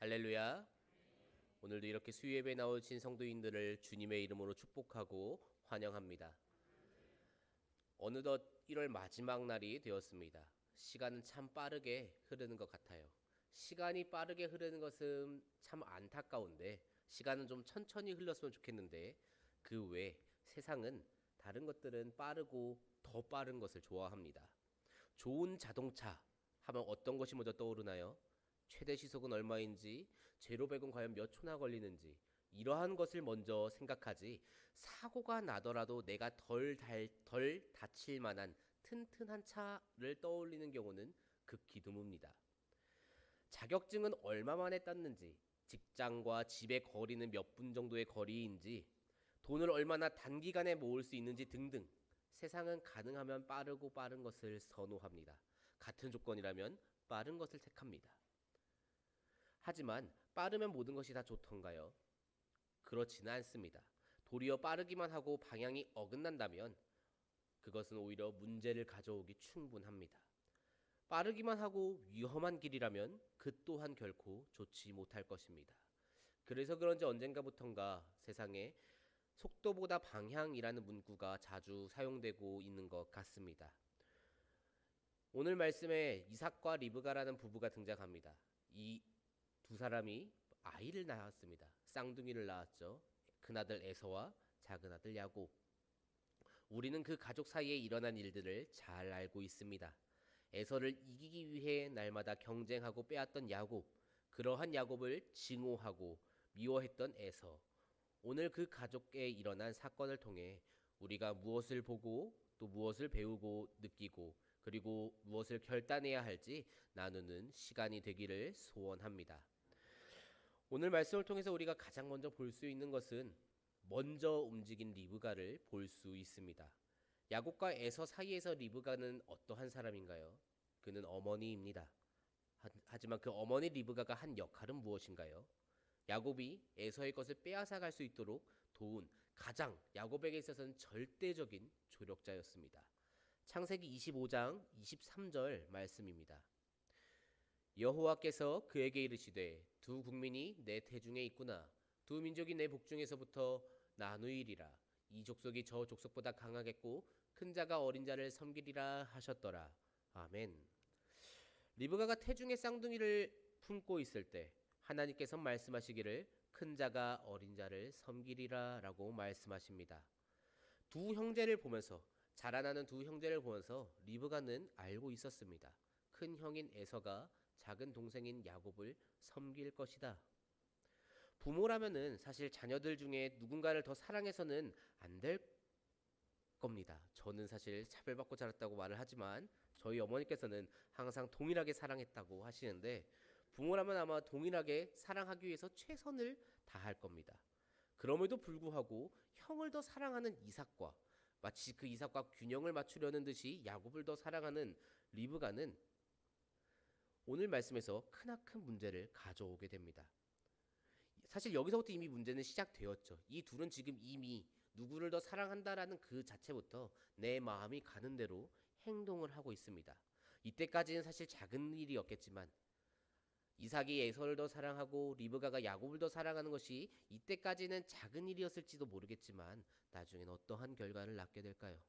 할렐루야. 오늘도 이렇게 수요예배에 나오신 성도인들을 주님의 이름으로 축복하고 환영합니다. 어느덧 1월 마지막 날이 되었습니다. 시간은 참 빠르게 흐르는 것 같아요. 시간이 빠르게 흐르는 것은 참 안타까운데 시간은 좀 천천히 흘렀으면 좋겠는데 그 외 세상은 다른 것들은 빠르고 더 빠른 것을 좋아합니다. 좋은 자동차 하면 어떤 것이 먼저 떠오르나요? 최대 시속은 얼마인지, 제로백은 과연 몇 초나 걸리는지 이러한 것을 먼저 생각하지 사고가 나더라도 내가 덜 다칠 만한 튼튼한 차를 떠올리는 경우는 극히 드뭅니다. 자격증은 얼마 만에 땄는지, 직장과 집의 거리는 몇 분 정도의 거리인지, 돈을 얼마나 단기간에 모을 수 있는지 등등 세상은 가능하면 빠르고 빠른 것을 선호합니다. 같은 조건이라면 빠른 것을 택합니다. 하지만 빠르면 모든 것이 다 좋던가요? 그렇지는 않습니다. 도리어 빠르기만 하고 방향이 어긋난다면 그것은 오히려 문제를 가져오기 충분합니다. 빠르기만 하고 위험한 길이라면 그 또한 결코 좋지 못할 것입니다. 그래서 그런지 언젠가부턴가 세상에 속도보다 방향이라는 문구가 자주 사용되고 있는 것 같습니다. 오늘 말씀에 이삭과 리브가라는 부부가 등장합니다. 이 두 사람이 아이를 낳았습니다. 쌍둥이를 낳았죠. 큰아들 에서와 작은아들 야곱. 우리는 그 가족 사이에 일어난 일들을 잘 알고 있습니다. 에서를 이기기 위해 날마다 경쟁하고 빼앗던 야곱, 그러한 야곱을 증오하고 미워했던 에서. 오늘 그 가족에 일어난 사건을 통해 우리가 무엇을 보고 또 무엇을 배우고 느끼고 그리고 무엇을 결단해야 할지 나누는 시간이 되기를 소원합니다. 오늘 말씀을 통해서 우리가 가장 먼저 볼 수 있는 것은 먼저 움직인 리브가를 볼 수 있습니다. 야곱과 에서 사이에서 리브가는 어떠한 사람인가요? 그는 어머니입니다. 하지만 그 어머니 리브가가 한 역할은 무엇인가요? 야곱이 에서의 것을 빼앗아 갈 수 있도록 도운 가장 야곱에게 있어서는 절대적인 조력자였습니다. 창세기 25장 23절 말씀입니다. 여호와께서 그에게 이르시되 두 국민이 내 태중에 있구나. 두 민족이 내 복중에서부터 나누이리라. 이 족속이 저 족속보다 강하겠고 큰 자가 어린 자를 섬기리라 하셨더라. 아멘. 리브가가 태중의 쌍둥이를 품고 있을 때 하나님께서 말씀하시기를 큰 자가 어린 자를 섬기리라 라고 말씀하십니다. 두 형제를 보면서 자라나는 두 형제를 보면서 리브가는 알고 있었습니다. 큰 형인 에서가 작은 동생인 야곱을 섬길 것이다. 부모라면은 사실 자녀들 중에 누군가를 더 사랑해서는 안 될 겁니다. 저는 사실 차별받고 자랐다고 말을 하지만 저희 어머니께서는 항상 동일하게 사랑했다고 하시는데 부모라면 아마 동일하게 사랑하기 위해서 최선을 다할 겁니다. 그럼에도 불구하고 형을 더 사랑하는 이삭과 마치 그 이삭과 균형을 맞추려는 듯이 야곱을 더 사랑하는 리브가는 오늘 말씀에서 크나큰 문제를 가져오게 됩니다. 사실 여기서부터 이미 문제는 시작되었죠. 이 둘은 지금 이미 누구를 더 사랑한다라는 그 자체부터 내 마음이 가는 대로 행동을 하고 있습니다. 이때까지는 사실 작은 일이었겠지만 이삭이 에서를 더 사랑하고 리브가가 야곱을 더 사랑하는 것이 이때까지는 작은 일이었을지도 모르겠지만 나중엔 어떠한 결과를 낳게 될까요?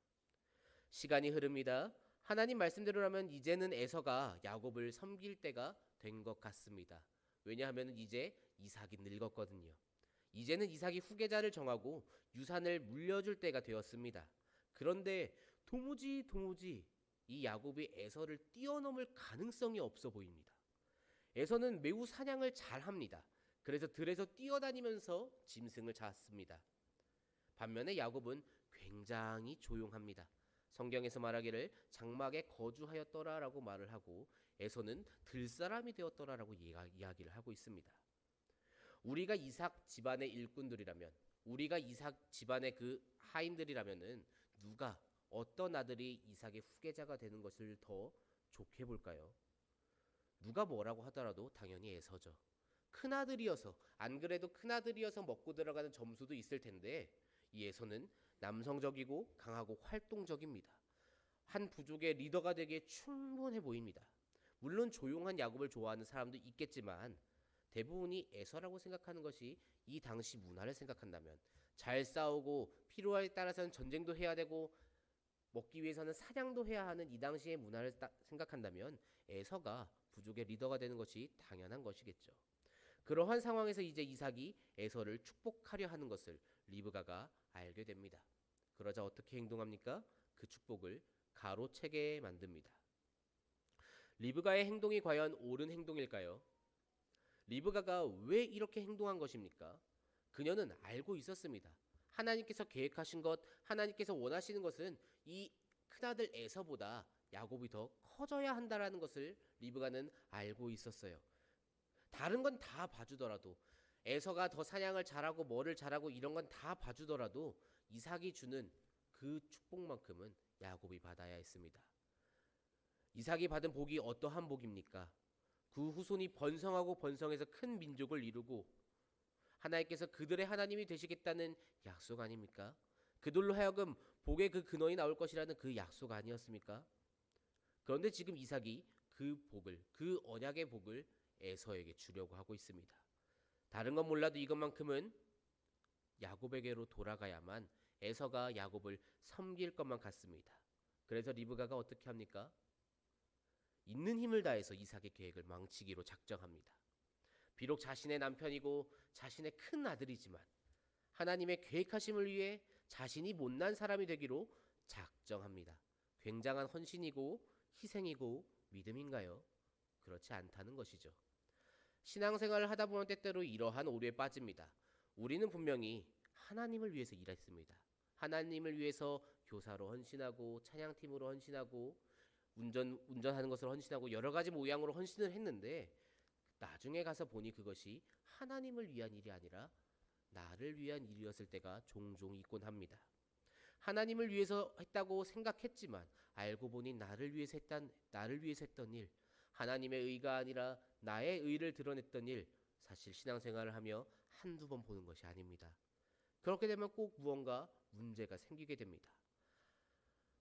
시간이 흐릅니다. 하나님 말씀대로라면 이제는 에서가 야곱을 섬길 때가 된 것 같습니다. 왜냐하면 이제 이삭이 늙었거든요. 이제는 이삭이 후계자를 정하고 유산을 물려줄 때가 되었습니다. 그런데 도무지 이 야곱이 에서를 뛰어넘을 가능성이 없어 보입니다. 에서는 매우 사냥을 잘합니다. 그래서 들에서 뛰어다니면서 짐승을 잡습니다. 반면에 야곱은 굉장히 조용합니다. 성경에서 말하기를 장막에 거주하였더라라고 말을 하고 에서는 들사람이 되었더라라고 이야기를 하고 있습니다. 우리가 이삭 집안의 일꾼들이라면 우리가 이삭 집안의 그 하인들이라면은 누가 어떤 아들이 이삭의 후계자가 되는 것을 더 좋게 볼까요? 누가 뭐라고 하더라도 당연히 에서죠. 큰아들이어서 안 그래도 큰아들이어서 먹고 들어가는 점수도 있을 텐데 이 에서는 남성적이고 강하고 활동적입니다. 한 부족의 리더가 되기에 충분해 보입니다. 물론 조용한 야곱을 좋아하는 사람도 있겠지만 대부분이 에서라고 생각하는 것이 이 당시 문화를 생각한다면, 잘 싸우고 필요에 따라서는 전쟁도 해야 되고 먹기 위해서는 사냥도 해야 하는 이 당시의 문화를 생각한다면 에서가 부족의 리더가 되는 것이 당연한 것이겠죠. 그러한 상황에서 이제 이삭이 에서를 축복하려 하는 것을 리브가가 알게 됩니다. 그러자 어떻게 행동합니까? 그 축복을 가로채게 만듭니다. 리브가의 행동이 과연 옳은 행동일까요? 리브가가 왜 이렇게 행동한 것입니까? 그녀는 알고 있었습니다. 하나님께서 계획하신 것, 하나님께서 원하시는 것은 이 큰아들 에서보다 야곱이 더 커져야 한다라는 것을 리브가는 알고 있었어요. 다른 건 다 봐주더라도, 에서가 더 사냥을 잘하고 뭐를 잘하고 이런 건 다 봐주더라도 이삭이 주는 그 축복만큼은 야곱이 받아야 했습니다. 이삭이 받은 복이 어떠한 복입니까? 그 후손이 번성하고 번성해서 큰 민족을 이루고 하나님께서 그들의 하나님이 되시겠다는 약속 아닙니까? 그들로 하여금 복의 그 근원이 나올 것이라는 그 약속 아니었습니까? 그런데 지금 이삭이 그 복을, 그 언약의 복을 에서에게 주려고 하고 있습니다. 다른 건 몰라도 이것만큼은 야곱에게로 돌아가야만 에서가 야곱을 섬길 것만 같습니다. 그래서 리브가가 어떻게 합니까? 있는 힘을 다해서 이삭의 계획을 망치기로 작정합니다. 비록 자신의 남편이고 자신의 큰 아들이지만 하나님의 계획하심을 위해 자신이 못난 사람이 되기로 작정합니다. 굉장한 헌신이고 희생이고 믿음인가요? 그렇지 않다는 것이죠. 신앙생활을 하다 보면 때때로 이러한 오류에 빠집니다. 우리는 분명히 하나님을 위해서 일했습니다. 하나님을 위해서 교사로 헌신하고 찬양팀으로 헌신하고 운전하는 것을 헌신하고 여러 가지 모양으로 헌신을 했는데 나중에 가서 보니 그것이 하나님을 위한 일이 아니라 나를 위한 일이었을 때가 종종 있곤 합니다. 하나님을 위해서 했다고 생각했지만 알고 보니 나를 위해서 했던 일, 하나님의 의가 아니라 나의 의를 드러냈던 일, 사실 신앙생활을 하며 한두 번 보는 것이 아닙니다. 그렇게 되면 꼭 무언가 문제가 생기게 됩니다.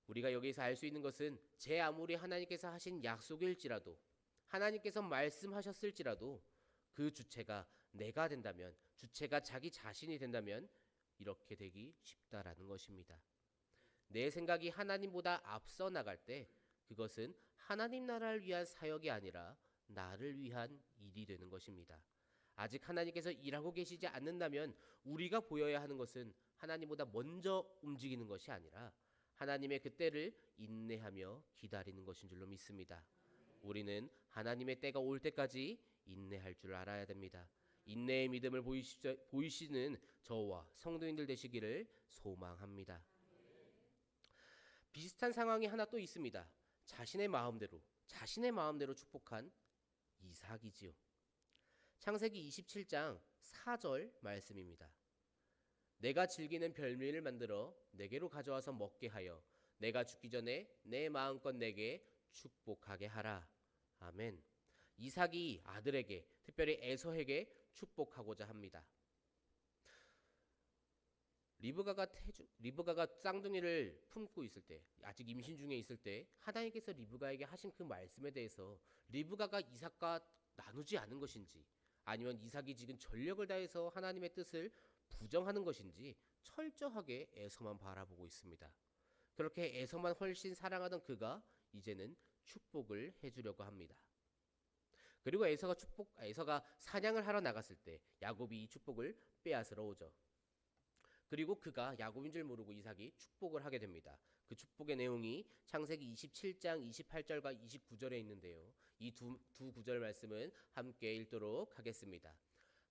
우리가 여기서 알 수 있는 것은 제 아무리 하나님께서 하신 약속일지라도 하나님께서 말씀하셨을지라도 그 주체가 내가 된다면, 주체가 자기 자신이 된다면 이렇게 되기 쉽다라는 것입니다. 내 생각이 하나님보다 앞서 나갈 때 그것은 하나님 나라를 위한 사역이 아니라 나를 위한 일이 되는 것입니다. 아직 하나님께서 일하고 계시지 않는다면 우리가 보여야 하는 것은 하나님보다 먼저 움직이는 것이 아니라 하나님의 그때를 인내하며 기다리는 것인 줄로 믿습니다. 우리는 하나님의 때가 올 때까지 인내할 줄 알아야 됩니다. 인내의 믿음을 보이시는 저와 성도인들 되시기를 소망합니다. 비슷한 상황이 하나 또 있습니다. 자신의 마음대로 축복한 이삭이지요. 창세기 27장 4절 말씀입니다. 내가 즐기는 별미를 만들어 내게로 가져와서 먹게 하여 내가 죽기 전에 내 마음껏 내게 축복하게 하라. 아멘. 이삭이 아들에게, 특별히 에서에게 축복하고자 합니다. 리브가가 쌍둥이를 품고 있을 때, 아직 임신 중에 있을 때 하나님께서 리브가에게 하신 그 말씀에 대해서 리브가가 이삭과 나누지 않은 것인지, 아니면 이삭이 지금 전력을 다해서 하나님의 뜻을 부정하는 것인지 철저하게 에서만 바라보고 있습니다. 그렇게 에서만 훨씬 사랑하던 그가 이제는 축복을 해주려고 합니다. 그리고 에서가 사냥을 하러 나갔을 때 야곱이 이 축복을 빼앗으러 오죠. 그리고 그가 야곱인 줄 모르고 이삭이 축복을 하게 됩니다. 그 축복의 내용이 창세기 27장 28절과 29절에 있는데요. 이 두 구절 말씀은 함께 읽도록 하겠습니다.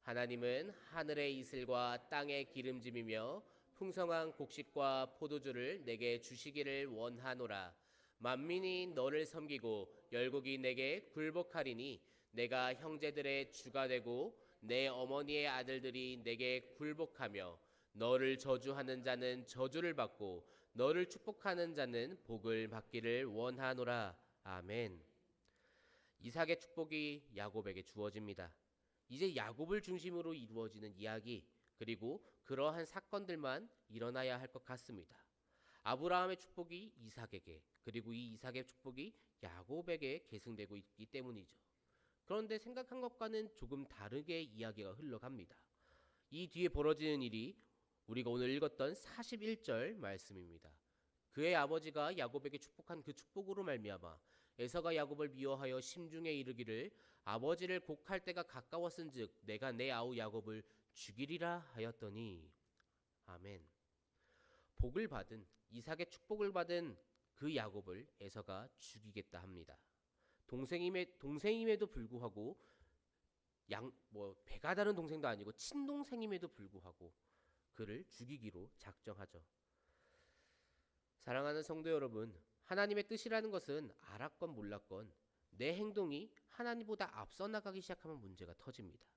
하나님은 하늘의 이슬과 땅의 기름짐이며 풍성한 곡식과 포도주를 내게 주시기를 원하노라. 만민이 너를 섬기고 열국이 내게 굴복하리니 내가 형제들의 주가 되고 내 어머니의 아들들이 내게 굴복하며 너를 저주하는 자는 저주를 받고 너를 축복하는 자는 복을 받기를 원하노라. 아멘. 이삭의 축복이 야곱에게 주어집니다. 이제 야곱을 중심으로 이루어지는 이야기, 그리고 그러한 사건들만 일어나야 할 것 같습니다. 아브라함의 축복이 이삭에게, 그리고 이 이삭의 축복이 야곱에게 계승되고 있기 때문이죠. 그런데 생각한 것과는 조금 다르게 이야기가 흘러갑니다. 이 뒤에 벌어지는 일이 우리가 오늘 읽었던 41절 말씀입니다. 그의 아버지가 야곱에게 축복한 그 축복으로 말미암아 에서가 야곱을 미워하여 심중에 이르기를 아버지를 곡할 때가 가까웠은즉 내가 내 아우 야곱을 죽이리라 하였더니. 아멘. 복을 받은 이삭의 축복을 받은 그 야곱을 에서가 죽이겠다 합니다. 동생임에도 불구하고 배가 다른 동생도 아니고 친동생임에도 불구하고 그를 죽이기로 작정하죠. 사랑하는 성도 여러분, 하나님의 뜻이라는 것은 알았건 몰랐건 내 행동이 하나님보다 앞서 나가기 시작하면 문제가 터집니다.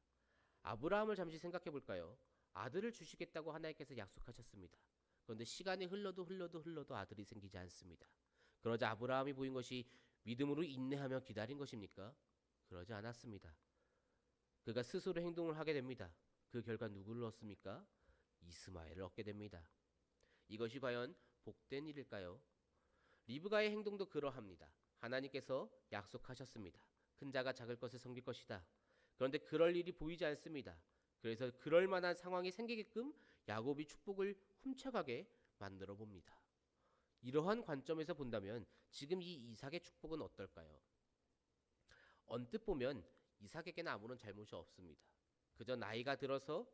아브라함을 잠시 생각해 볼까요? 아들을 주시겠다고 하나님께서 약속하셨습니다. 그런데 시간이 흘러도 아들이 생기지 않습니다. 그러자 아브라함이 보인 것이 믿음으로 인내하며 기다린 것입니까? 그러지 않았습니다. 그가 스스로 행동을 하게 됩니다. 그 결과 누구를 얻습니까? 이스마엘을 얻게 됩니다. 이것이 과연 복된 일일까요? 리브가의 행동도 그러합니다. 하나님께서 약속하셨습니다. 큰 자가 작을 것을 섬길 것이다. 그런데 그럴 일이 보이지 않습니다. 그래서 그럴 만한 상황이 생기게끔 야곱이 축복을 훔쳐가게 만들어 봅니다. 이러한 관점에서 본다면 지금 이 이삭의 축복은 어떨까요? 언뜻 보면 이삭에게는 아무런 잘못이 없습니다. 그저 나이가 들어서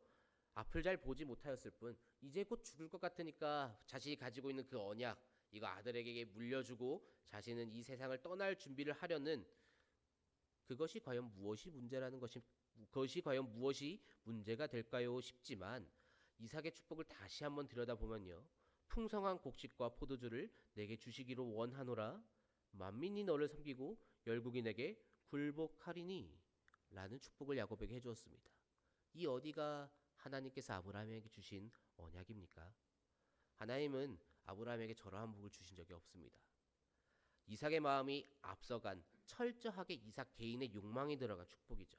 앞을 잘 보지 못하였을 뿐 이제 곧 죽을 것 같으니까 자신이 가지고 있는 그 언약 이거 아들에게 물려주고 자신은 이 세상을 떠날 준비를 하려는 그것이 과연 무엇이 문제가 될까요 싶지만 이삭의 축복을 다시 한번 들여다보면요. 풍성한 곡식과 포도주를 내게 주시기로 원하노라. 만민이 너를 섬기고 열국인에게 굴복하리니 라는 축복을 야곱에게 해주었습니다. 이 어디가 하나님께서 아브라함에게 주신 언약입니까? 하나님은 아브라함에게 저러한 복을 주신 적이 없습니다. 이삭의 마음이 앞서간 철저하게 이삭 개인의 욕망이 들어간 축복이죠.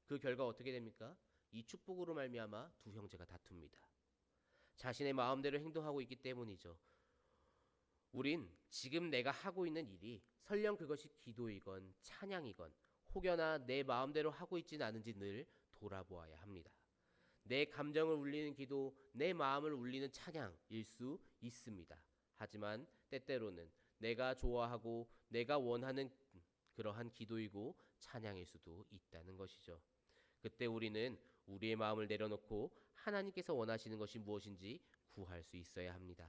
그 결과 어떻게 됩니까? 이 축복으로 말미암아 두 형제가 다툽니다. 자신의 마음대로 행동하고 있기 때문이죠. 우린 지금 내가 하고 있는 일이 설령 그것이 기도이건 찬양이건 혹여나 내 마음대로 하고 있지는 않은지 늘 돌아보아야 합니다. 내 감정을 울리는 기도, 내 마음을 울리는 찬양일 수 있습니다. 하지만 때때로는 내가 좋아하고 내가 원하는 그러한 기도이고 찬양일 수도 있다는 것이죠. 그때 우리는 우리의 마음을 내려놓고 하나님께서 원하시는 것이 무엇인지 구할 수 있어야 합니다.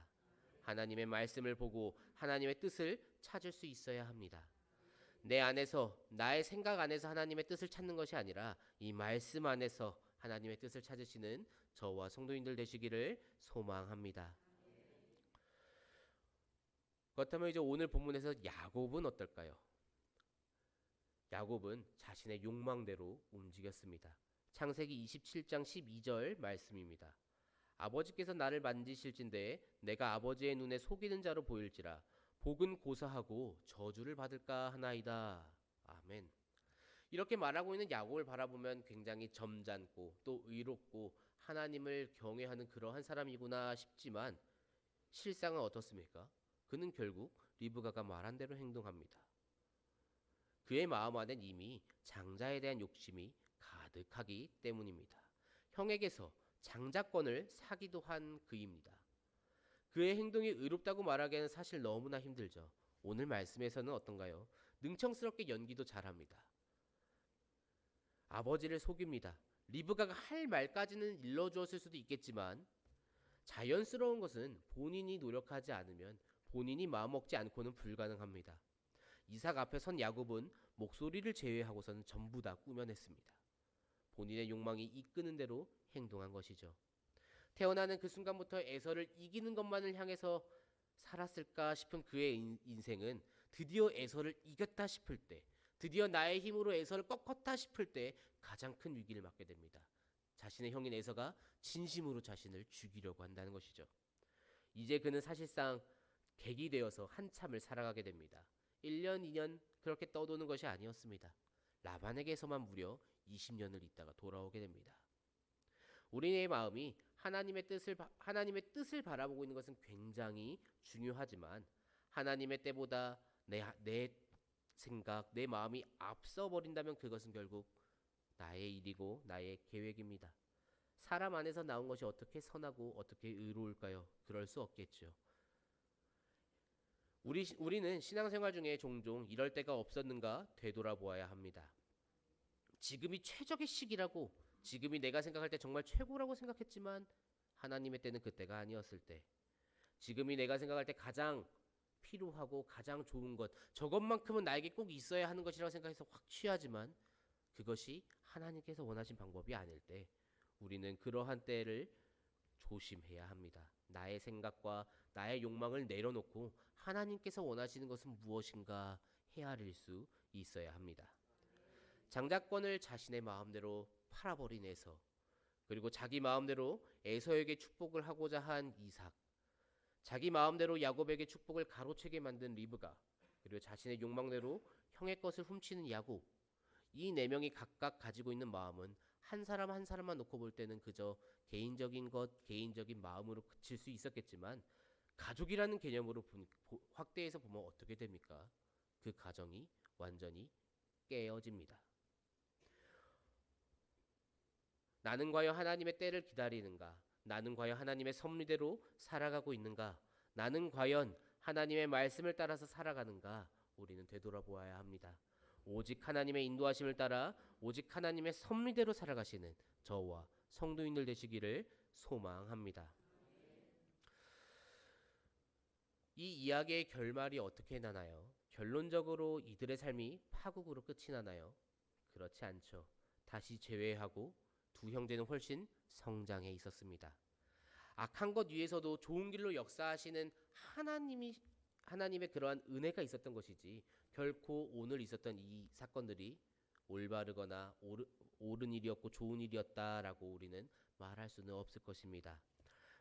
하나님의 말씀을 보고 하나님의 뜻을 찾을 수 있어야 합니다. 내 안에서 나의 생각 안에서 하나님의 뜻을 찾는 것이 아니라 이 말씀 안에서 하나님의 뜻을 찾으시는 저와 성도님들 되시기를 소망합니다. 그렇다면 이제 오늘 본문에서 야곱은 어떨까요? 야곱은 자신의 욕망대로 움직였습니다. 창세기 27장 12절 말씀입니다. 아버지께서 나를 만지실진데 내가 아버지의 눈에 속이는 자로 보일지라 복은 고사하고 저주를 받을까 하나이다. 아멘. 이렇게 말하고 있는 야곱을 바라보면 굉장히 점잖고 또 의롭고 하나님을 경외하는 그러한 사람이구나 싶지만 실상은 어떻습니까? 그는 결국 리브가가 말한 대로 행동합니다. 그의 마음 안엔 이미 장자에 대한 욕심이 가득하기 때문입니다. 형에게서 장자권을 사기도 한 그입니다. 그의 행동이 의롭다고 말하기에는 사실 너무나 힘들죠. 오늘 말씀에서는 어떤가요? 능청스럽게 연기도 잘합니다. 아버지를 속입니다. 리브가가 할 말까지는 일러주었을 수도 있겠지만 자연스러운 것은 본인이 노력하지 않으면 본인이 마음먹지 않고는 불가능합니다. 이삭 앞에 선 야곱은 목소리를 제외하고서는 전부 다 꾸며냈습니다. 본인의 욕망이 이끄는 대로 행동한 것이죠. 태어나는 그 순간부터 에서를 이기는 것만을 향해서 살았을까 싶은 그의 인생은 드디어 에서를 이겼다 싶을 때, 드디어 나의 힘으로 에서를 꺾었다 싶을 때 가장 큰 위기를 맞게 됩니다. 자신의 형인 에서가 진심으로 자신을 죽이려고 한다는 것이죠. 이제 그는 사실상 객이 되어서 한참을 살아가게 됩니다. 1년, 2년 그렇게 떠도는 것이 아니었습니다. 라반에게서만 무려 20년을 있다가 돌아오게 됩니다. 우리의 마음이 하나님의 뜻을 바라보고 있는 것은 굉장히 중요하지만 하나님의 때보다 내 생각, 내 마음이 앞서 버린다면 그것은 결국 나의 일이고 나의 계획입니다. 사람 안에서 나온 것이 어떻게 선하고 어떻게 의로울까요? 그럴 수 없겠죠. 우리는 신앙생활 중에 종종 이럴 때가 없었는가 되돌아보아야 합니다. 지금이 최적의 시기라고, 지금이 내가 생각할 때 정말 최고라고 생각했지만 하나님의 때는 그때가 아니었을 때, 지금이 내가 생각할 때 가장 필요하고 가장 좋은 것, 저것만큼은 나에게 꼭 있어야 하는 것이라고 생각해서 확 취하지만 그것이 하나님께서 원하신 방법이 아닐 때, 우리는 그러한 때를 조심해야 합니다. 나의 생각과 나의 욕망을 내려놓고 하나님께서 원하시는 것은 무엇인가 헤아릴 수 있어야 합니다. 장자권을 자신의 마음대로 팔아버린 에서, 그리고 자기 마음대로 에서에게 축복을 하고자 한 이삭, 자기 마음대로 야곱에게 축복을 가로채게 만든 리브가, 그리고 자신의 욕망대로 형의 것을 훔치는 야곱, 이 네 명이 각각 가지고 있는 마음은 한 사람 한 사람만 놓고 볼 때는 그저 개인적인 것, 개인적인 마음으로 그칠 수 있었겠지만, 가족이라는 개념으로 확대해서 보면 어떻게 됩니까? 그 가정이 완전히 깨어집니다. 나는 과연 하나님의 때를 기다리는가? 나는 과연 하나님의 섭리대로 살아가고 있는가? 나는 과연 하나님의 말씀을 따라서 살아가는가? 우리는 되돌아보아야 합니다. 오직 하나님의 인도하심을 따라 오직 하나님의 섭리대로 살아가시는 저와 성도인들 되시기를 소망합니다. 이 이야기의 결말이 어떻게 나나요? 결론적으로 이들의 삶이 파국으로 끝이 나나요? 그렇지 않죠. 다시 재회하고 두 형제는 훨씬 성장해 있었습니다. 악한 것 위에서도 좋은 길로 역사하시는 하나님의 그러한 은혜가 있었던 것이지, 결코 오늘 있었던 이 사건들이 올바르거나 옳은 일이었고 좋은 일이었다라고 우리는 말할 수는 없을 것입니다.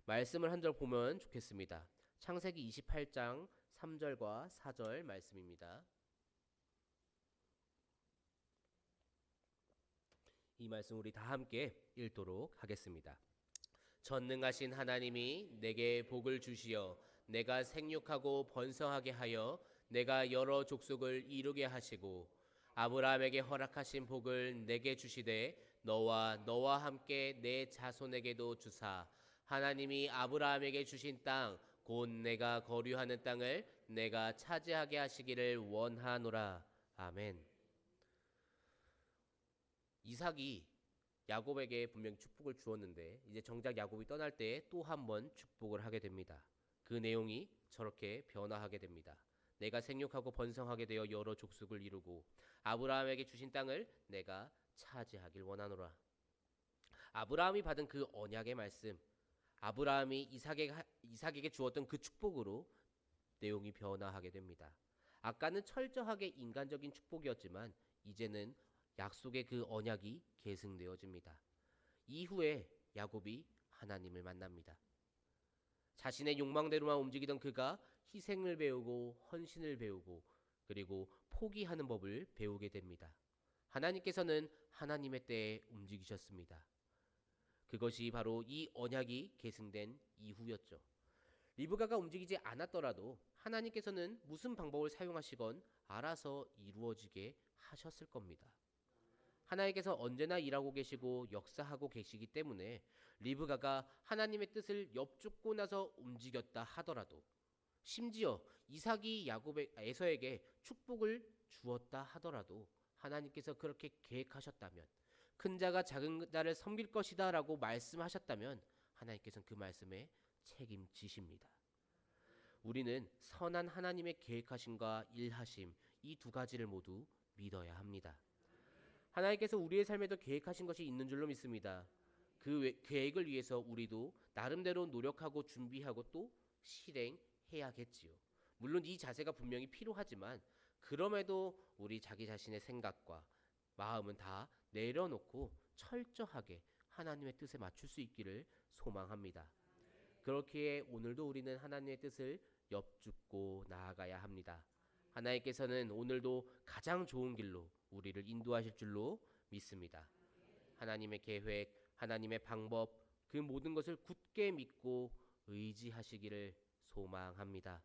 말씀을 한 절 보면 좋겠습니다. 창세기 28장 3절과 4절 말씀입니다. 이 말씀 우리 다 함께 읽도록 하겠습니다. 전능하신 하나님이 내게 복을 주시어 내가 생육하고 번성하게 하여 내가 여러 족속을 이루게 하시고 아브라함에게 허락하신 복을 내게 주시되 너와 함께 내 자손에게도 주사 하나님이 아브라함에게 주신 땅 곧 내가 거류하는 땅을 내가 차지하게 하시기를 원하노라. 아멘. 이삭이 야곱에게 분명히 축복을 주었는데 이제 정작 야곱이 떠날 때 또 한 번 축복을 하게 됩니다. 그 내용이 저렇게 변화하게 됩니다. 내가 생육하고 번성하게 되어 여러 족속을 이루고 아브라함에게 주신 땅을 내가 차지하길 원하노라. 아브라함이 받은 그 언약의 말씀, 아브라함이 이삭에게 주었던 그 축복으로 내용이 변화하게 됩니다. 아까는 철저하게 인간적인 축복이었지만 이제는 약속의 그 언약이 계승되어집니다. 이후에 야곱이 하나님을 만납니다. 자신의 욕망대로만 움직이던 그가 희생을 배우고 헌신을 배우고 그리고 포기하는 법을 배우게 됩니다. 하나님께서는 하나님의 때에 움직이셨습니다. 그것이 바로 이 언약이 계승된 이후였죠. 리브가가 움직이지 않았더라도 하나님께서는 무슨 방법을 사용하시건 알아서 이루어지게 하셨을 겁니다. 하나님께서 언제나 일하고 계시고 역사하고 계시기 때문에 리브가가 하나님의 뜻을 엿듣고 나서 움직였다 하더라도, 심지어 이삭이 에서에게 축복을 주었다 하더라도 하나님께서 그렇게 계획하셨다면, 큰 자가 작은 자를 섬길 것이다 라고 말씀하셨다면 하나님께서는 그 말씀에 책임지십니다. 우리는 선한 하나님의 계획하심과 일하심, 이 두 가지를 모두 믿어야 합니다. 하나님께서 우리의 삶에도 계획하신 것이 있는 줄로 믿습니다. 그 계획을 위해서 우리도 나름대로 노력하고 준비하고 또 실행해야겠지요. 물론 이 자세가 분명히 필요하지만 그럼에도 우리 자기 자신의 생각과 마음은 다 내려놓고 철저하게 하나님의 뜻에 맞출 수 있기를 소망합니다. 그렇기에 오늘도 우리는 하나님의 뜻을 엿듣고 나아가야 합니다. 하나님께서는 오늘도 가장 좋은 길로 우리를 인도하실 줄로 믿습니다. 하나님의 계획, 하나님의 방법, 그 모든 것을 굳게 믿고 의지하시기를 소망합니다.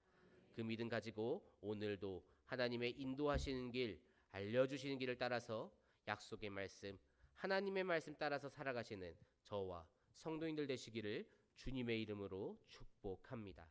그 믿음 가지고 오늘도 하나님의 인도하시는 길, 알려주시는 길을 따라서 약속의 말씀, 하나님의 말씀 따라서 살아가시는 저와 성도인들 되시기를 주님의 이름으로 축복합니다.